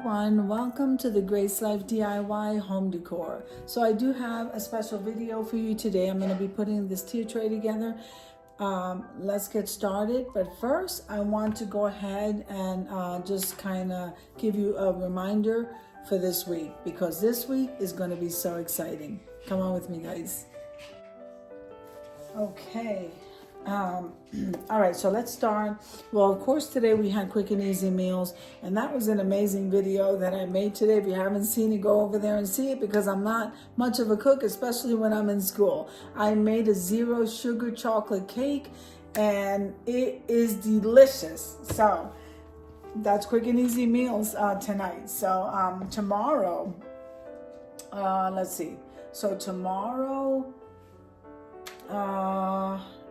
everyone, welcome to the Grace Life DIY home decor. So I do have a special video for you today. I'm going to be putting this tier tray together. Let's get started, but first I want to go ahead and just kind of give you a reminder for this week, because this week is going to be so exciting. Come on with me, guys. Okay. All right, so let's start. Well, of course, today we had quick and easy meals, and that was an amazing video that I made today. If you haven't seen it, go over there and see it, because I'm not much of a cook, especially when I'm in school. I made a 0 sugar chocolate cake, and it is delicious. So that's quick and easy meals tonight. So tomorrow, let's see. So tomorrow,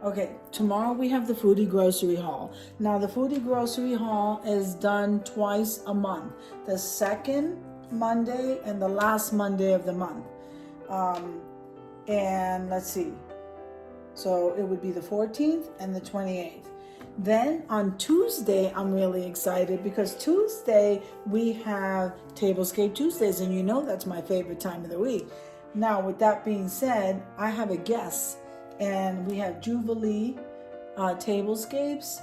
okay, tomorrow we have the foodie grocery haul. Now the foodie grocery haul is done twice a month, the second Monday and the last Monday of the month. And let's see, so it would be the 14th and the 28th. Then on Tuesday, I'm really excited because Tuesday we have Tablescape Tuesdays, and you know that's my favorite time of the week. Now with that being said, I have a guest, and we have Jubilee tablescapes.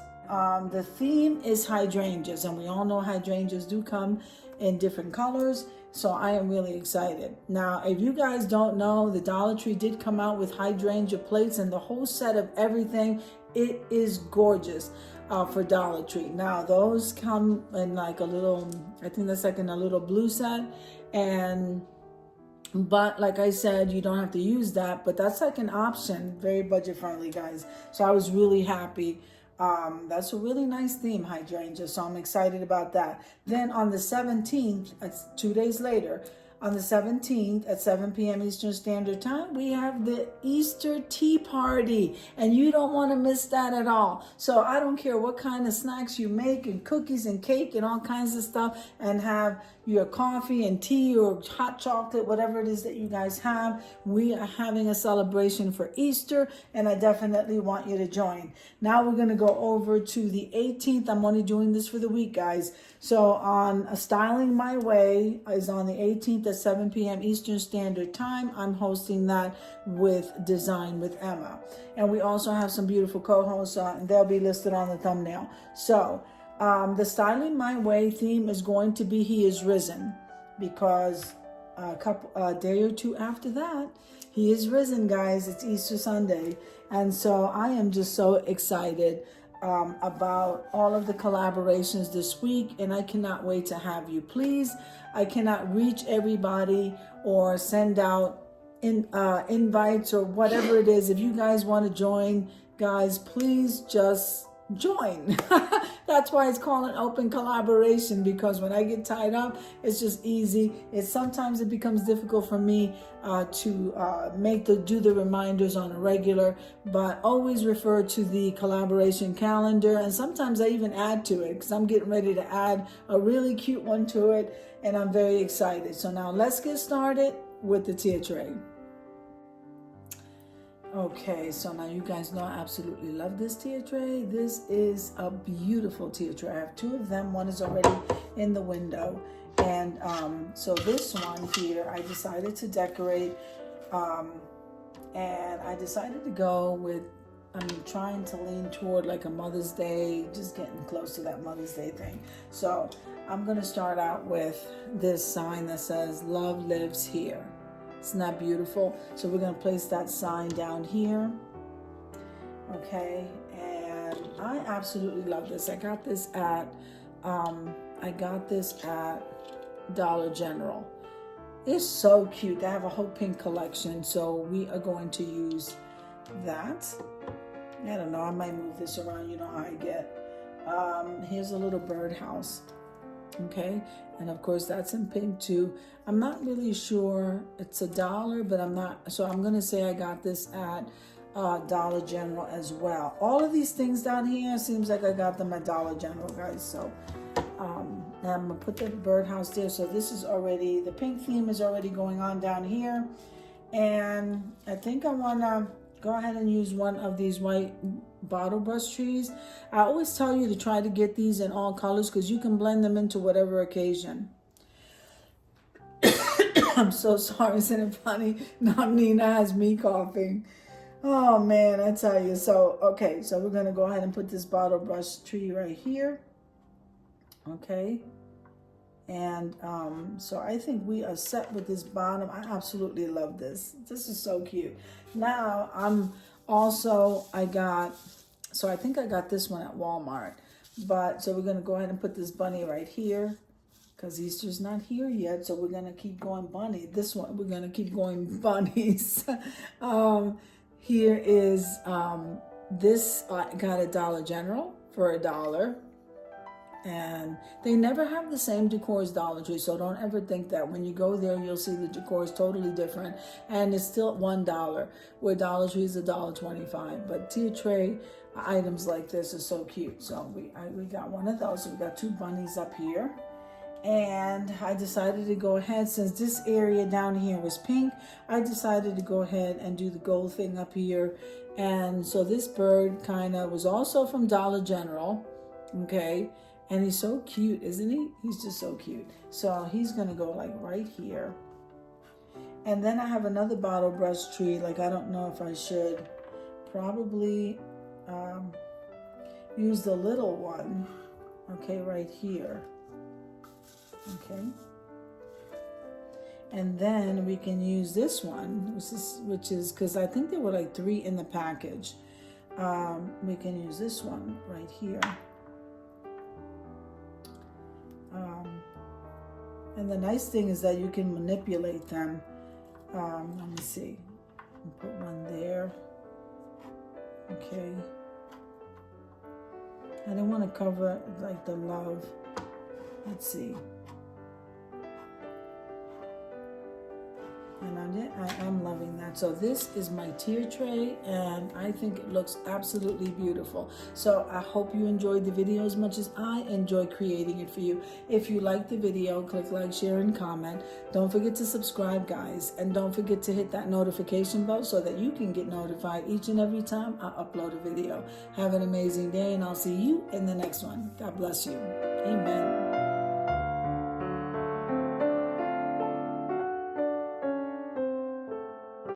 The theme is hydrangeas, and we all know hydrangeas do come in different colors, so I am really excited. Now, if you guys don't know, the Dollar Tree did come out with hydrangea plates and the whole set of everything. It is gorgeous for Dollar Tree. Now, those come in like a little, I think that's like in a little blue set, but like I said, you don't have to use that, but that's like an option, very budget friendly, guys. So I was really happy. That's a really nice theme, hydrangea, so I'm excited about that. Then on the 17th, that's 2 days later, on the 17th at 7 p.m. Eastern Standard Time, we have the Easter tea party, and you don't want to miss that at all. So I don't care what kind of snacks you make, and cookies and cake and all kinds of stuff, and have your coffee and tea or hot chocolate, whatever it is that you guys have. We are having a celebration for Easter, and I definitely want you to join. Now we're going to go over to the 18th. I'm only doing this for the week, guys. So on Styling My Way is on the 18th at 7 p.m. Eastern Standard Time. I'm hosting that with Design with Emma. And we also have some beautiful co-hosts, and they'll be listed on the thumbnail. So the Styling My Way theme is going to be He is Risen, because a day or two after that, He is risen, guys. It's Easter Sunday. And so I am just so excited about all of the collaborations this week, and I cannot wait to have you. Please, I cannot reach everybody or send out invites or whatever it is. If you guys want to join, guys, please just join. That's why it's called an open collaboration, because when I get tied up, it's just easy. Sometimes it becomes difficult for me to do the reminders on a regular, but always refer to the collaboration calendar, and sometimes I even add to it, because I'm getting ready to add a really cute one to it, and I'm very excited. So now let's get started with the tier tray. Okay, so now you guys know I absolutely love this tier tray. This is a beautiful tier tray. I have 2 of them. One is already in the window. And so this one here, I decided to decorate. And I decided to go with, I'm trying to lean toward like a Mother's Day, just getting close to that Mother's Day thing. So I'm going to start out with this sign that says, "Love lives here." Isn't that beautiful? So we're going to place that sign down here. Okay, and I absolutely love this. I got this at Dollar General. It's so cute. They have a whole pink collection, so we are going to use that. I don't know, I might move this around. You know how I get. Here's a little birdhouse. Okay, and of course that's in pink too. I'm not really sure, it's $1, but I'm not, so I'm gonna say I got this at Dollar General as well. All of these things down here seems like I got them at Dollar General, guys. So I'm gonna put the birdhouse there. So this is already, the pink theme is already going on down here, and I think I wanna go ahead and use one of these white bottle brush trees. I always tell you to try to get these in all colors, because you can blend them into whatever occasion. I'm so sorry, isn't it funny? Now Nina has me coughing. Oh man, I tell you. So, okay, so we're gonna go ahead and put this bottle brush tree right here. Okay. And so I think we are set with this bottom. I absolutely love this. This is so cute. Now I think I got this one at Walmart. But so we're gonna go ahead and put this bunny right here because Easter's not here yet. So we're gonna keep going bunny. This one, we're gonna keep going bunnies. Here is this I got at Dollar General for $1. And they never have the same decor as Dollar Tree, so don't ever think that. When you go there, you'll see the decor is totally different, and it's still $1, where Dollar Tree is $1.25. But tier tray items like this are so cute. So we got one of those. So we got two bunnies up here, and I decided to go ahead, since this area down here was pink, I decided to go ahead and do the gold thing up here. And so this bird kind of was also from Dollar General, okay. And he's so cute, isn't he? He's just so cute. So he's gonna go like right here. And then I have another bottle brush tree. Like, I don't know if I should probably use the little one. Okay, right here. Okay. And then we can use this one, which is because I think there were like 3 in the package. We can use this one right here. And the nice thing is that you can manipulate them. Let me see. Put one there. Okay. I don't want to cover like the love. Let's see. And I am loving that. So this is my tier tray, and I think it looks absolutely beautiful. So I hope you enjoyed the video as much as I enjoy creating it for you. If you like the video, click like, share, and comment. Don't forget to subscribe, guys. And don't forget to hit that notification bell so that you can get notified each and every time I upload a video. Have an amazing day, and I'll see you in the next one. God bless you. Amen.